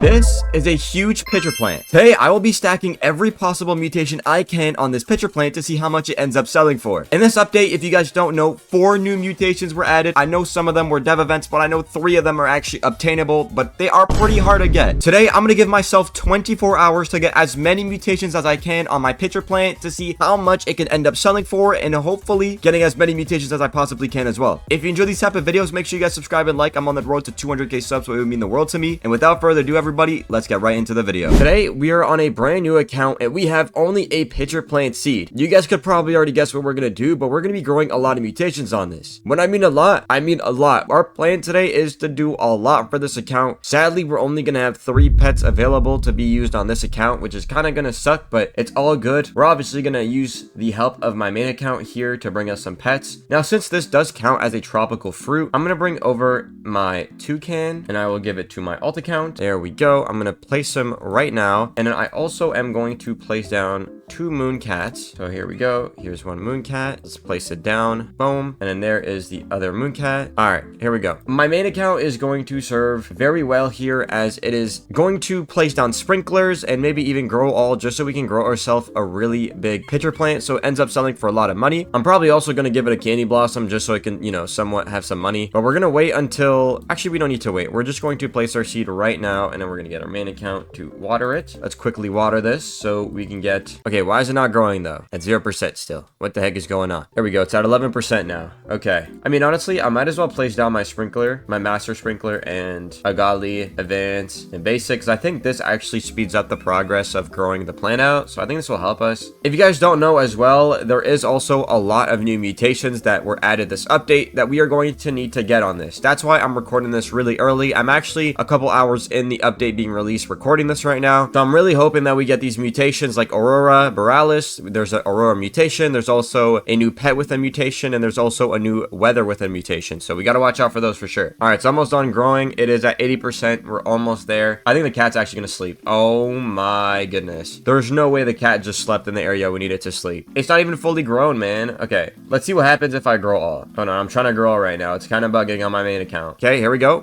This is a huge pitcher plant. Today, I will be stacking every possible mutation I can on this pitcher plant to see how much it ends up selling for. In this update, if you guys don't know, 4 new mutations were added. I know some of them were dev events, but I know 3 of them are actually obtainable, but they are pretty hard to get. Today, I'm going to give myself 24 hours to get as many mutations as I can on my pitcher plant to see how much it can end up selling for, and hopefully getting as many mutations as I possibly can as well. If you enjoy these type of videos, make sure you guys subscribe and like. I'm on the road to 200k subs, so it would mean the world to me. And without further ado, everybody, let's get right into the video. Today, we are on a brand new account and we have only a pitcher plant seed. You guys could probably already guess what we're going to do, but we're going to be growing a lot of mutations on this. When I mean a lot, I mean a lot. Our plan today is to do a lot for this account. Sadly, we're only going to have 3 pets available to be used on this account, which is kind of going to suck, but it's all good. We're obviously going to use the help of my main account here to bring us some pets. Now, since this does count as a tropical fruit, I'm going to bring over my toucan and I will give it to my alt account. There we go. I'm going to place them right now, and then I also am going to place down 2 moon cats. So here we go. Here's 1 moon cat. Let's place it down. Boom. And then there is the other moon cat. All right, here we go. My main account is going to serve very well here, as it is going to place down sprinklers and maybe even grow all, just so we can grow ourselves a really big pitcher plant, so it ends up selling for a lot of money. I'm probably also going to give it a candy blossom just so it can, you know, somewhat have some money, but we're going to wait until, actually we don't need to wait. We're just going to place our seed right now, and then we're going to get our main account to water it. Let's quickly water this so we can get, okay, why is it not growing though? At 0% still. What the heck is going on? There we go. It's at 11% now. Okay. I mean, honestly, I might as well place down my sprinkler, my master sprinkler, and Agali, advanced, and basic, because I think this actually speeds up the progress of growing the plant out. So I think this will help us. If you guys don't know as well, there is also a lot of new mutations that were added this update that we are going to need to get on this. That's why I'm recording this really early. I'm actually a couple hours in the update being released recording this right now. So I'm really hoping that we get these mutations like Aurora Borealis. There's an Aurora mutation. There's also a new pet with a mutation, and there's also a new weather with a mutation. So we got to watch out for those for sure. All right, it's almost done growing. It is at 80%. We're almost there. I think the cat's actually going to sleep. Oh my goodness. There's no way the cat just slept in the area we need it to sleep. It's not even fully grown, man. Okay, let's see what happens if I grow all. Oh no, I'm trying to grow all right now. It's kind of bugging on my main account. Okay, here we go.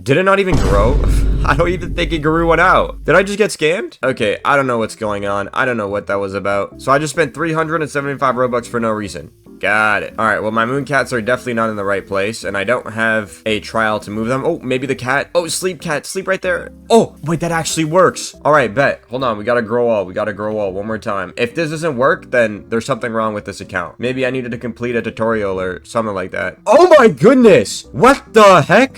Did it not even grow? I don't even think it grew one out. Did I just get scammed? Okay, I don't know what's going on. I don't know what that was about. So I just spent 375 Robux for no reason. Got it. All right, well, my moon cats are definitely not in the right place, and I don't have a trial to move them. Oh, maybe the cat. Oh, sleep cat. Sleep right there. Oh, wait, that actually works. All right, bet. Hold on. We got to grow all. We got to grow all one more time. If this doesn't work, then there's something wrong with this account. Maybe I needed to complete a tutorial or something like that. Oh my goodness. What the heck?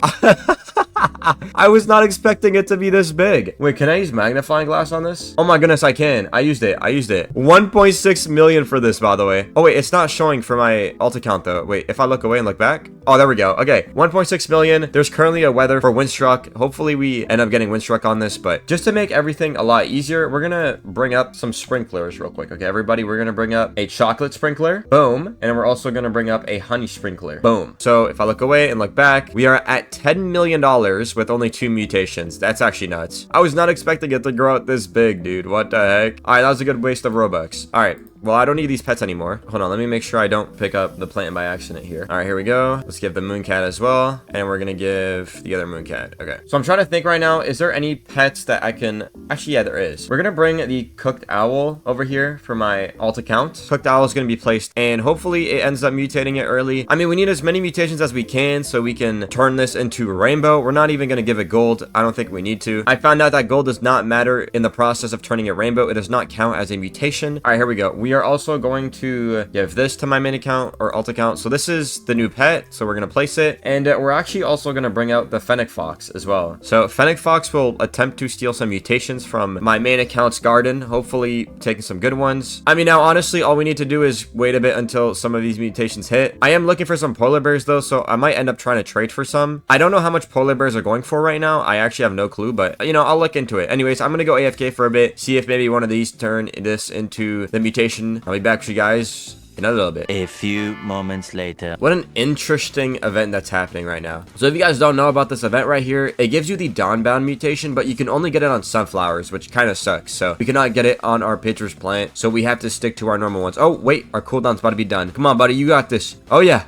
I was not expecting it to be this big. Wait, can I use magnifying glass on this? Oh my goodness, I can. I used it. 1.6 million for this, by the way. Oh wait, it's not showing for my alt account though. Wait, if I look away and look back. Oh, there we go. Okay, 1.6 million. There's currently a weather for Windstruck. Hopefully we end up getting Windstruck on this, but just to make everything a lot easier, we're gonna bring up some sprinklers real quick. Okay, everybody, we're gonna bring up a chocolate sprinkler. Boom. And then we're also gonna bring up a honey sprinkler. Boom. So if I look away and look back, we are at $10 million with only 2 mutations. That's actually nuts. I was not expecting it to grow out this big, dude. What the heck? All right, that was a good waste of Robux. All right. Well, I don't need these pets anymore. Hold on, let me make sure I don't pick up the plant by accident here. All right, here we go. Let's give the moon cat as well. And we're gonna give the other moon cat. Okay. So I'm trying to think right now, is there any pets that I can... Actually, yeah, there is. We're gonna bring the cooked owl over here for my alt account. Cooked owl is gonna be placed, and hopefully it ends up mutating it early. I mean, we need as many mutations as we can so we can turn this into rainbow. We're not even gonna give it gold. I don't think we need to. I found out that gold does not matter in the process of turning it rainbow. It does not count as a mutation. All right, here we go. We are also going to give this to my main account or alt account. So this is the new pet, so we're going to place it, and we're actually also going to bring out the fennec fox as well. So fennec fox will attempt to steal some mutations from my main account's garden, hopefully taking some good ones. I mean, now honestly, all we need to do is wait a bit until some of these mutations hit. I am looking for some polar bears though, so I might end up trying to trade for some. I don't know how much polar bears are going for right now. I actually have no clue, but you know, I'll look into it. Anyways, I'm gonna go AFK for a bit, see if maybe one of these turn this into the mutation. I'll be back with you guys in a little bit. A few moments later. What an interesting event that's happening right now. So if you guys don't know about this event right here, it gives you the Dawnbound mutation, but you can only get it on sunflowers, which kind of sucks. So we cannot get it on our pitcher's plant, so we have to stick to our normal ones. Oh wait, our cooldown's about to be done. Come on, buddy, you got this. Oh yeah.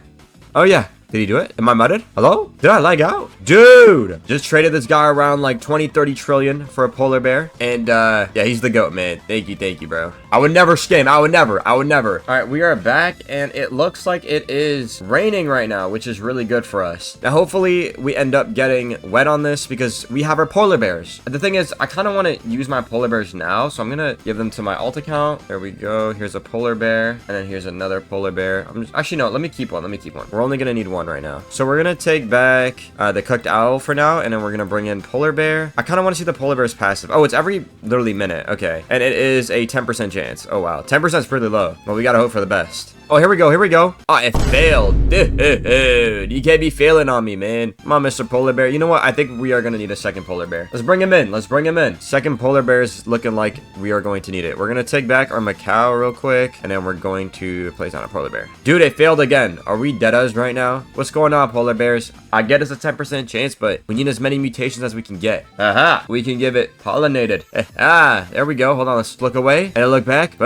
Did he do it? Am I mudded? Hello? Did I lag out? Dude! Just traded this guy around like 20, 30 trillion for a polar bear. And, yeah, he's the GOAT, man. Thank you, bro. I would never scam. I would never. All right, we are back, and it looks like it is raining right now, which is really good for us. Now, hopefully, we end up getting wet on this because we have our polar bears. The thing is, I kind of want to use my polar bears now, so I'm going to give them to my alt account. There we go. Here's a polar bear, and then here's another polar bear. Actually, no, let me keep one. We're only going to need one right now. So we're going to take back the cooked owl for now, and then we're going to bring in polar bear. I kind of want to see the polar bear's passive. Oh, it's every literally minute. Okay. And it is a 10% chance. Oh, wow. 10% is pretty low. Well, we got to hope for the best. Oh, here we go. Oh, it failed. Dude, you can't be failing on me, man. Come on, Mr. Polar Bear. You know what? I think we are going to need a second polar bear. Let's bring him in. Second polar bear is looking like we are going to need it. We're going to take back our Macau real quick, and then we're going to place down a polar bear. Dude, it failed again. Are we dead-us right now? What's going on, polar bears? I get it's a 10% chance, but we need as many mutations as we can get. Aha! We can give it pollinated. Ah, there we go. Hold on, let's look away and look back.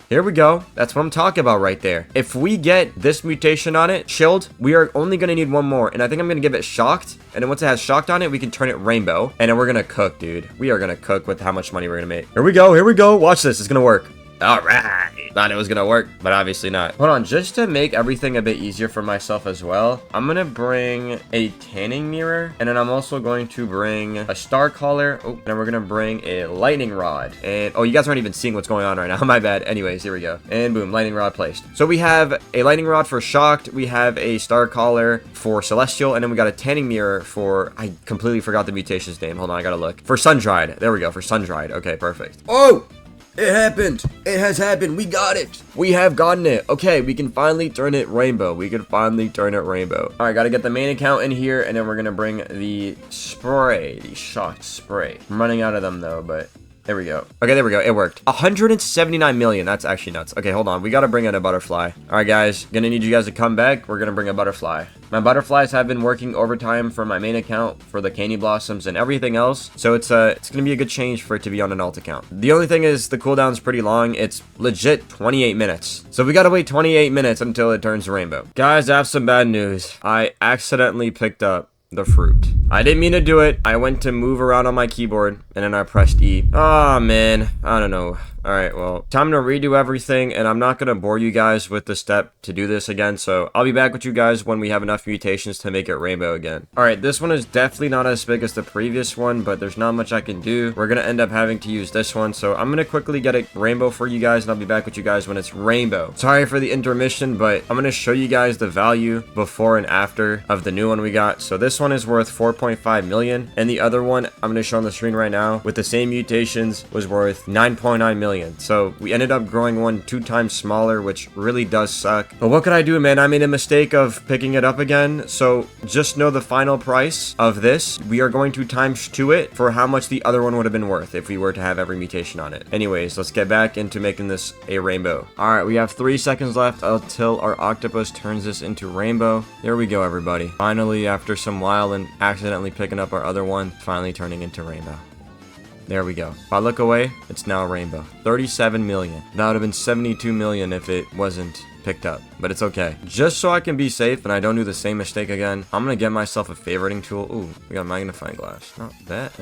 Here we go. That's what I'm talking about right there. If we get this mutation on it, chilled, we are only going to need one more. And I think I'm going to give it shocked. And then once it has shocked on it, we can turn it rainbow. And then we're going to cook, dude. We are going to cook with how much money we're going to make. Here we go. Watch this. It's going to work. All right. Thought it was gonna work, but obviously not. Hold on, just to make everything a bit easier for myself as well, I'm gonna bring a tanning mirror, and then I'm also going to bring a star collar. Oh, and then we're gonna bring a lightning rod. And oh, you guys aren't even seeing what's going on right now. My bad. Anyways, here we go. And boom, lightning rod placed. So we have a lightning rod for shocked. We have a star collar for celestial, and then we got a tanning mirror for, I completely forgot the mutation's name. Hold on, I gotta look. For sun dried. There we go. For sun dried. Okay, perfect. Oh! It happened. It has happened. We got it. We have gotten it. Okay, we can finally turn it rainbow. All right, got to get the main account in here, and then we're going to bring the spray, the shocked spray. I'm running out of them, though, but there we go. Okay, there we go. It worked. 179 million. That's actually nuts. Okay, hold on. We got to bring in a butterfly. All right, guys. Gonna need you guys to come back. We're going to bring a butterfly. My butterflies have been working overtime for my main account, for the candy blossoms and everything else. So it's going to be a good change for it to be on an alt account. The only thing is the cooldown is pretty long. It's legit 28 minutes. So we got to wait 28 minutes until it turns rainbow. Guys, I have some bad news. I accidentally picked up the fruit. I didn't mean to do it. I went to move around on my keyboard and then I pressed E. Oh man, I don't know. All right, well, time to redo everything, and I'm not going to bore you guys with the step to do this again, so I'll be back with you guys when we have enough mutations to make it rainbow again. All right, this one is definitely not as big as the previous one, but there's not much I can do. We're going to end up having to use this one, so I'm going to quickly get it rainbow for you guys, and I'll be back with you guys when it's rainbow. Sorry for the intermission, but I'm going to show you guys the value before and after of the new one we got. So this one is worth 4.5 million, and the other one I'm going to show on the screen right now with the same mutations was worth 9.9 million. So we ended up growing one 2 times smaller, which really does suck. But what could I do, man? I made a mistake of picking it up again. So just know the final price of this. We are going to times 2 it for how much the other one would have been worth if we were to have every mutation on it. Anyways, let's get back into making this a rainbow. All right, we have 3 seconds left until our octopus turns this into rainbow. There we go, everybody. Finally, after some while and accidentally picking up our other one, finally turning into rainbow. There we go. If I look away, it's now a rainbow. 37 million. That would have been 72 million if it wasn't picked up, but it's okay. Just so I can be safe and I don't do the same mistake again, I'm gonna get myself a favoriting tool. Ooh, we got magnifying glass. Not bad.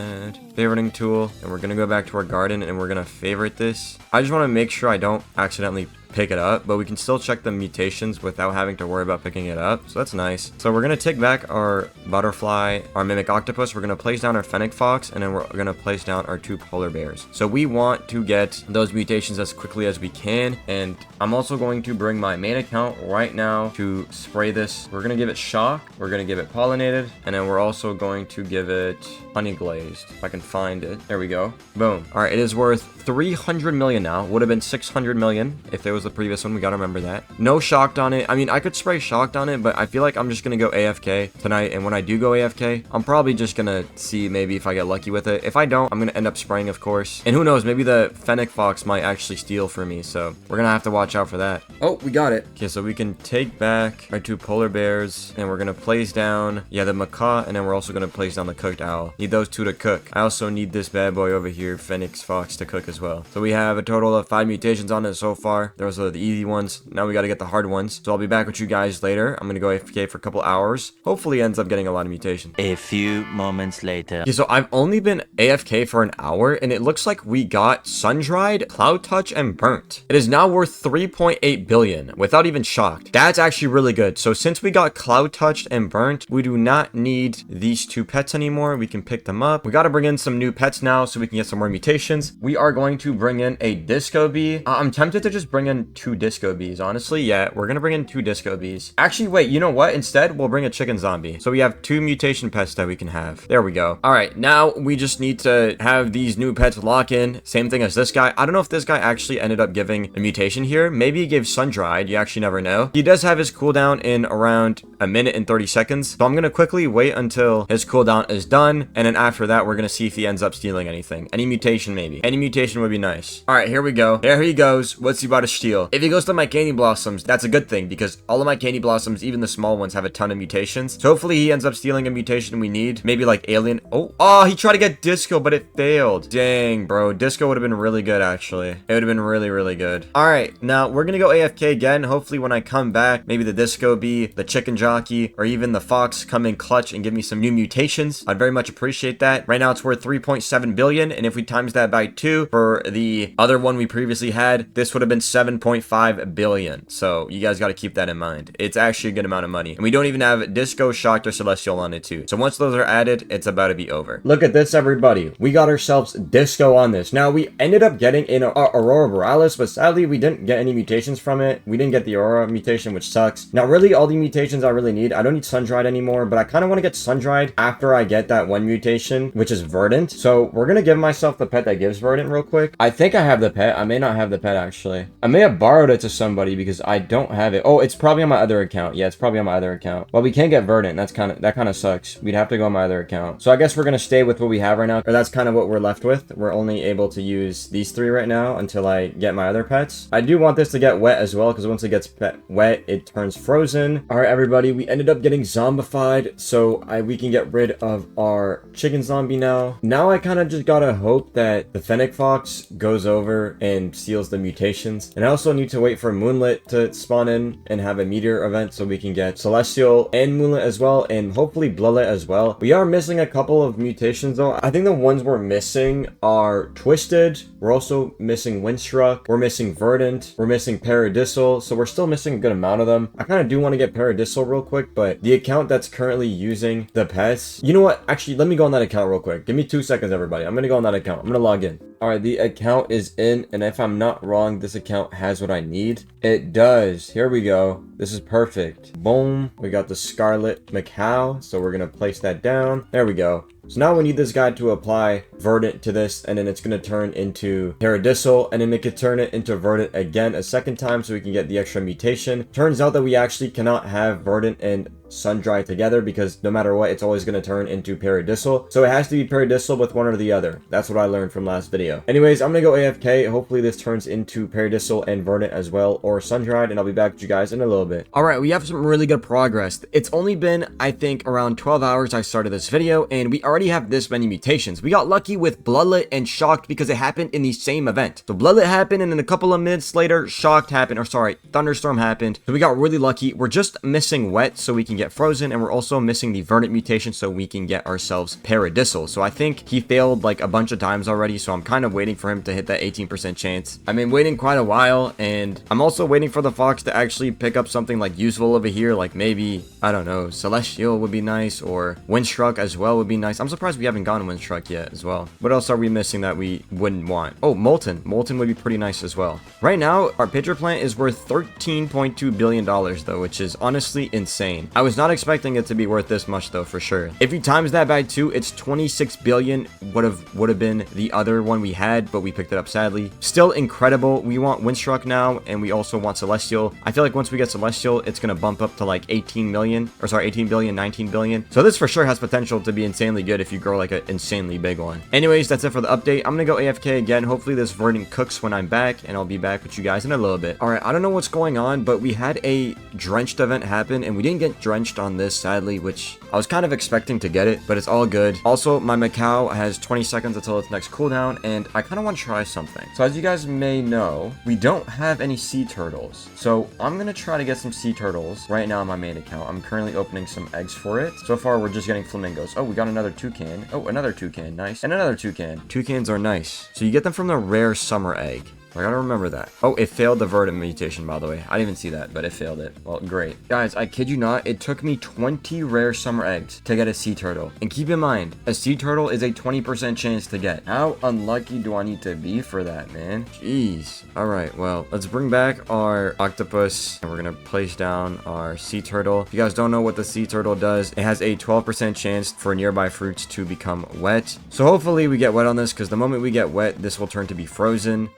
Favoriting tool, and we're gonna go back to our garden and we're gonna favorite this. I just want to make sure I don't accidentally pick it up, but we can still check the mutations without having to worry about picking it up, so that's nice. So we're gonna take back our butterfly, our mimic octopus, we're gonna place down our fennec fox, and then we're gonna place down our 2 polar bears. So we want to get those mutations as quickly as we can, and I'm also going to bring my main account right now to spray this. We're gonna give it shock, we're gonna give it pollinated, and then we're also going to give it honey glazed, if I can find it. There we go. Boom. All right, it is worth 300 million now. Would have been 600 million if there was the previous one. We gotta remember that. No shocked on it. I mean, I could spray shocked on it, but I feel like I'm just gonna go AFK tonight, and when I do go AFK, I'm probably just gonna see maybe if I get lucky with it. If I don't, I'm gonna end up spraying, of course. And who knows, maybe the fennec fox might actually steal for me, so we're gonna have to watch out for that. Oh, we got got it. Okay, so we can take back our 2 polar bears, and we're gonna place down, yeah, the macaw, and then we're also gonna place down the cooked owl. Need those 2 to cook. I also need this bad boy over here, Phoenix Fox, to cook as well. So we have a total of 5 mutations on it so far. Those are the easy ones. Now we gotta get the hard ones. So I'll be back with you guys later. I'm gonna go AFK for a couple hours. Hopefully ends up getting a lot of mutations. A few moments later. Okay, so I've only been AFK for an hour, and it looks like we got sun-dried, cloud touch, and burnt. It is now worth 3.8 billion without even shocked. That's actually really good. So since we got cloud touched and burnt, we do not need these 2 pets anymore. We can pick them up. We got to bring in some new pets now so we can get some more mutations. We are going to bring in a disco bee. I'm tempted to just bring in 2 disco bees, honestly. Yeah, we're gonna bring in 2 disco bees. Actually, wait, you know what? Instead, we'll bring a chicken zombie. So we have 2 mutation pets that we can have. There we go. All right, now we just need to have these new pets lock in. Same thing as this guy. I don't know if this guy actually ended up giving a mutation here. Maybe he gave sun-dried. You actually never know. He does have his cooldown in around a minute and 30 seconds. So I'm gonna quickly wait until his cooldown is done, and then after that, we're gonna see if he ends up stealing anything. Any mutation, maybe. Any mutation would be nice. All right, here we go. There he goes. What's he about to steal? If he goes to my candy blossoms, that's a good thing, because all of my candy blossoms, even the small ones, have a ton of mutations. So hopefully he ends up stealing a mutation we need. Maybe like alien. Oh, he tried to get disco, but it failed. Dang, bro. Disco would have been really good, actually. It would have been really, really good. All right, now we're gonna go AFK again. Hopefully when I come back, maybe the disco bee, the chicken jockey, or even the fox come in clutch and give me some new mutations. I'd very much appreciate that. Right now it's worth 3.7 billion, and if we times that by 2 for the other one we previously had, this would have been 7.5 billion. So you guys got to keep that in mind. It's actually a good amount of money, and we don't even have disco, shocked, or celestial on it too. So once those are added, it's about to be over. Look at this, everybody. We got ourselves disco on this. Now we ended up getting in Aurora Borealis, but sadly we didn't get any mutations from it. We didn't get the Aurora mutation, which sucks. Now really all the mutations I really need, I don't need sun-dried anymore, but I kind of want to get sun-dried after I get that 1 mutation, which is verdant. So we're gonna give myself the pet that gives verdant real quick. I think I have the pet. I may not have the pet, actually. I may have borrowed it to somebody because I don't have it. Oh, it's probably on my other account. Yeah, it's probably on my other account. Well, we can't get verdant. That kind of sucks. We'd have to go on my other account. So I guess we're gonna stay with what we have right now, or that's kind of what we're left with. We're only able to use these 3 right now until I get my other pets. I do want this to get wet as well, because once it gets wet, it turns frozen. All right, everybody, we ended up getting zombified, so we can get rid of our chicken zombie now. Now I kind of just gotta hope that the Fennec Fox goes over and steals the mutations. And I also need to wait for Moonlit to spawn in and have a meteor event so we can get Celestial and Moonlit as well, and hopefully Bloodlit as well. We are missing a couple of mutations though. I think the ones we're missing are Twisted. We're also missing Windstruck. We're missing Verdant. We're missing Paradisal. So we're still missing a good amount of them. I kind of do want to get Paradisal real quick, but the account that's currently using the pets, you know what? Actually, let me go on that account real quick. Give me 2 seconds, everybody. I'm going to go on that account. I'm going to log in. All right, the account is in, and if I'm not wrong, this account has what I need. It does. Here we go. This is perfect. Boom. We got the Scarlet Macaw, so we're going to place that down. There we go. So now we need this guy to apply Verdant to this, and then it's going to turn into Paradisal, and then it could turn it into Verdant again a second time so we can get the extra mutation. Turns out that we actually cannot have Verdant and sun-dried together, because no matter what, it's always going to turn into Paradisal. So it has to be Paradisal with one or the other. That's what I learned from last video. Anyways, I'm going to go AFK. Hopefully this turns into Paradisal and Verdant as well, or sun-dried, and I'll be back with you guys in a little bit. All right, we have some really good progress. It's only been, I think, around 12 hours I started this video, and we already have this many mutations. We got lucky with Bloodlit and Shocked because it happened in the same event. So Bloodlit happened, and then a couple of minutes later, Shocked happened, or sorry, Thunderstorm happened. So we got really lucky. We're just missing Wet so we can get Frozen, and we're also missing the Verdant mutation so we can get ourselves Paradisal. So I think he failed like a bunch of times already, so I'm kind of waiting for him to hit that 18% chance. I've been waiting quite a while, and I'm also waiting for the Fox to actually pick up something like useful over here, like maybe, I don't know, Celestial would be nice, or Windstruck as well would be nice. I'm surprised we haven't gotten Windstruck yet as well. What else are we missing that we wouldn't want? Oh, Molten. Molten would be pretty nice as well. Right now, our pitcher plant is worth $13.2 billion though, which is honestly insane. I was was not expecting it to be worth this much though, for sure. If you times that by 2, it's 26 billion. Would have been the other one we had, but we picked it up sadly. Still incredible. We want Windstruck now, and we also want Celestial. I feel like once we get Celestial, it's gonna bump up to like 18 million, or sorry, 18 billion, 19 billion. So this for sure has potential to be insanely good if you grow like an insanely big one. Anyways, that's it for the update. I'm gonna go AFK again. Hopefully this verdant cooks when I'm back, and I'll be back with you guys in a little bit. All right, I don't know what's going on, but we had a drenched event happen, and we didn't get drenched on this, sadly, which I was kind of expecting to get it, but it's all good. Also, my Macau has 20 seconds until its next cooldown, and I kind of want to try something. So as you guys may know, we don't have any sea turtles. So I'm gonna try to get some sea turtles right now on my main account. I'm currently opening some eggs for it. So far, we're just getting flamingos. Oh, we got another toucan. Oh, another toucan. Nice. And another toucan. Toucans are nice. So you get them from the rare summer egg. I gotta remember that. Oh, it failed the verdant mutation, by the way. I didn't even see that, but it failed it. Well, great. Guys, I kid you not, it took me 20 rare summer eggs to get a sea turtle. And keep in mind, a sea turtle is a 20% chance to get. How unlucky do I need to be for that, man? Jeez. Alright, well, let's bring back our octopus, and we're gonna place down our sea turtle. If you guys don't know what the sea turtle does, it has a 12% chance for nearby fruits to become wet. So hopefully we get wet on this, because the moment we get wet, this will turn to be frozen.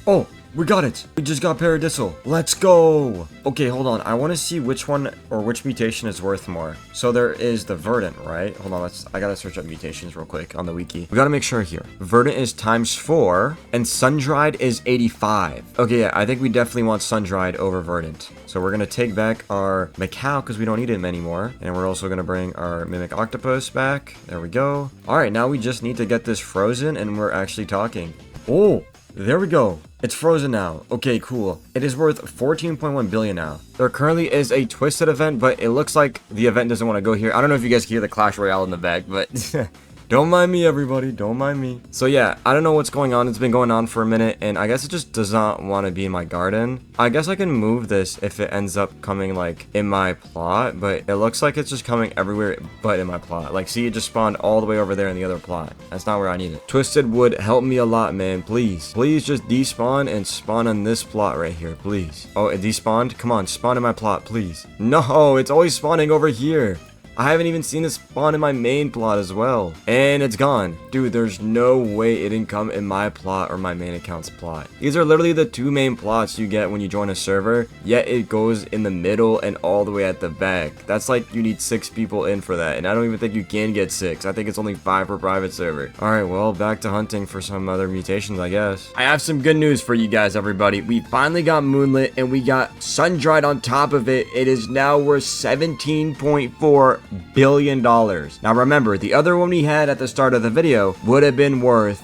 Oh, we got it. We just got Paradisal. Let's go. Okay, hold on. I want to see which one or which mutation is worth more. So there is the Verdant, right? Hold on. I got to search up mutations real quick on the wiki. We got to make sure here. Verdant is ×4 and Sun-Dried is 85. Okay, yeah, I think we definitely want Sun-Dried over Verdant. So we're going to take back our Macau because we don't need him anymore. And we're also going to bring our Mimic Octopus back. There we go. All right, now we just need to get this frozen and we're actually talking. Oh, there we go. It's frozen now. Okay, cool. It is worth 14.1 billion now. There currently is a Twisted event, but it looks like the event doesn't want to go here. I don't know if you guys hear the Clash Royale in the back, but don't mind me, everybody. Don't mind me. So yeah, I don't know what's going on. It's been going on for a minute, and I guess it just does not want to be in my garden. I guess I can move this if it ends up coming like in my plot, but it looks like it's just coming everywhere but in my plot. Like, see, it just spawned all the way over there in the other plot. That's not where I need it. Twisted would help me a lot, man. Please. Please just despawn and spawn on this plot right here, please. Oh, it despawned? Come on, spawn in my plot, please. No, it's always spawning over here. I haven't even seen it spawn in my main plot as well. And it's gone. Dude, there's no way it didn't come in my plot or my main account's plot. These are literally the two main plots you get when you join a server, yet it goes in the middle and all the way at the back. That's like you need 6 people in for that, and I don't even think you can get 6. I think it's only 5 per private server. Alright, well, back to hunting for some other mutations, I guess. I have some good news for you guys, everybody. We finally got Moonlit, and we got Sun-Dried on top of it. It is now worth 17.4 billion dollars. Now remember, the other one we had at the start of the video would have been worth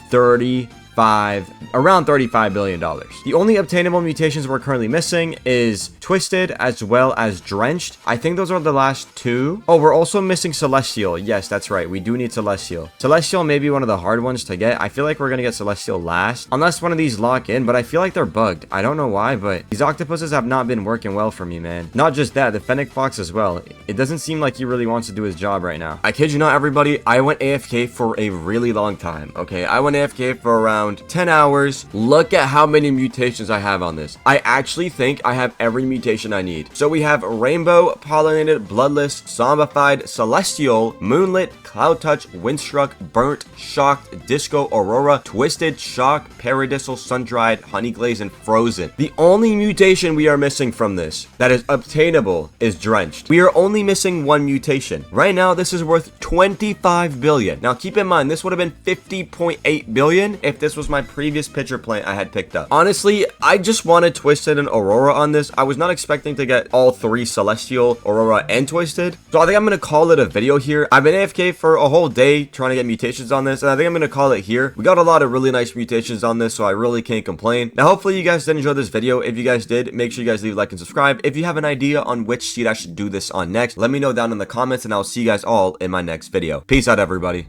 around $35 billion. The only obtainable mutations we're currently missing is Twisted as well as Drenched. I think those are the last 2. Oh, we're also missing Celestial. Yes, that's right. We do need Celestial. Celestial may be one of the hard ones to get. I feel like we're gonna get Celestial last, unless one of these lock in, but I feel like they're bugged. I don't know why, but these octopuses have not been working well for me, man. Not just that, the Fennec Fox as well. It doesn't seem like he really wants to do his job right now. I kid you not, everybody. I went AFK for a really long time, okay? I went AFK for around 10 hours. Look at how many mutations I have on this. I actually think I have every mutation I need. So we have Rainbow, Pollinated, Bloodless, Zombified, Celestial, Moonlit, Cloud Touch, Windstruck, Burnt, Shocked, Disco, Aurora, Twisted, Shock, Paradisal, Sun-Dried, Honeyglaze, and Frozen. The only mutation we are missing from this that is obtainable is Drenched. We are only missing 1 mutation. Right now, this is worth 25 billion. Now, keep in mind, this would have been 50.8 billion if this was my previous pitcher plant I had picked up. Honestly, I just wanted Twisted and Aurora on this. I was not expecting to get all 3 Celestial, Aurora, and Twisted. So I think I'm going to call it a video here. I've been AFK for a whole day trying to get mutations on this, and I think I'm going to call it here. We got a lot of really nice mutations on this, so I really can't complain. Now, hopefully you guys did enjoy this video. If you guys did, make sure you guys leave a like and subscribe. If you have an idea on which seed I should do this on next, let me know down in the comments, and I'll see you guys all in my next video. Peace out, everybody.